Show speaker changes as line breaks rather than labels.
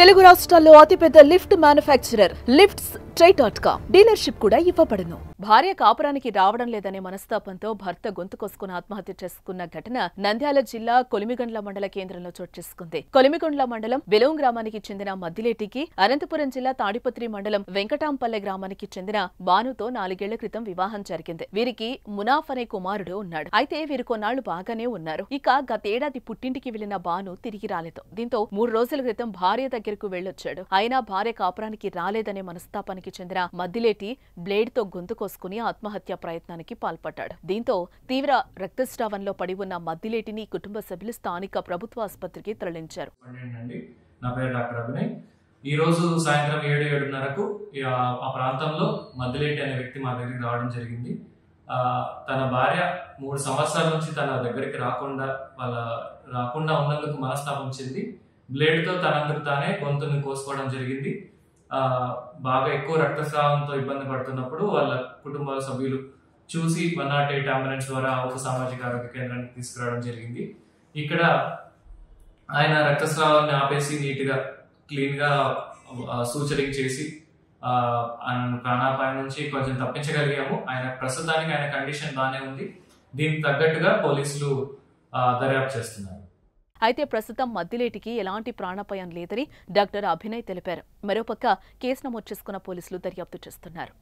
తెలుగు రాష్ట్రాల్లో అతిపెద్ద lift manufacturer lifts ట్రై.com dealership కూడా ఇవ్వబడును. భార్య కాపురానికి రావడం లేదనే మనస్తాపంతో భర్త గొంతు కోసుకుని ఆత్మహత్య చేసుకున్న ఘటన నంద్యాల జిల్లా కొలిమిగండ్ల మండల కేంద్రంలో చోటు చేసుకుంది. కొలిమిగండ్ల మండలం వెలవం గ్రామానికి చెందిన మద్దిలేటికి అనంతపురం జిల్లా తాడిపత్రి మండలం వెంకటాంపల్లె గ్రామానికి చెందిన బానుతో 4 ఏళ్ల క్రితం వివాహం జరిగింది. వీరికి మునాఫ్ అనే కుమారుడు ఉన్నాడు. అయితే వీరు కొన్నాళ్లు బాగానే ఉన్నారు. ఇక గతేడాది పుట్టింటికి వెళ్లిన బాను తిరిగి రాలేదు. దీంతో 3 రోజుల క్రితం భార్య దగ్గరకు వెళ్లొచ్చాడు. అయినా భార్య కాపురానికి రాలేదనే మనస్తాపానికి చెందిన మద్దిలేటి బ్లేడ్ తో గొంతు కోసుకుని ఆత్మహత్య ప్రయత్నానికి పాల్పడ్డాడు. దీంతో తీవ్ర రక్తస్రావంలో పడి ఉన్న మద్దిలేటిని కుటుంబ సభ్యులు స్థానిక ప్రభుత్వ ఆసుపత్రికి తరలించారు.
నా పేరు డాక్టర్ అభినయ్. ఈ రోజు సాయంత్రం 7:30కు ఆ ప్రాంతంలో మద్దిలేటి అనే వ్యక్తి మా దగ్గరికి రావడం జరిగింది. తన భార్య 3 సంవత్సరాల నుంచి తన దగ్గరికి రాకుండా ఉన్నందుకు మనస్తాపం చెంది బ్లేడ్ తో తనందుకు తానే గొంతుని కోసుకోవడం జరిగింది. బాగా ఎక్కువ రక్తస్రావంతో ఇబ్బంది పడుతున్నప్పుడు వాళ్ళ కుటుంబ సభ్యులు చూసి 108 అంబులెన్స్ ద్వారా ఒక సామాజిక ఆరోగ్య కేంద్రానికి తీసుకురావడం జరిగింది. ఇక్కడ ఆయన రక్తస్రావాన్ని ఆపేసి నీట్గా క్లీన్ గా సూచరింగ్ చేసి ప్రాణాపాయం నుంచి కొంచెం తప్పించగలిగాము. ప్రస్తుతానికి ఆయన కండిషన్ బాగానే ఉంది. దీనికి తగ్గట్టుగా పోలీసులు దర్యాప్తు చేస్తున్నారు.
అయితే ప్రస్తుతం మద్దిలేటికి ఎలాంటి ప్రాణాపాయం లేదని డాక్టర్ అభినయ్ తెలిపారు. మరోపక్క కేసు నమోదు చేసుకున్న పోలీసులు దర్యాప్తు చేస్తున్నారు.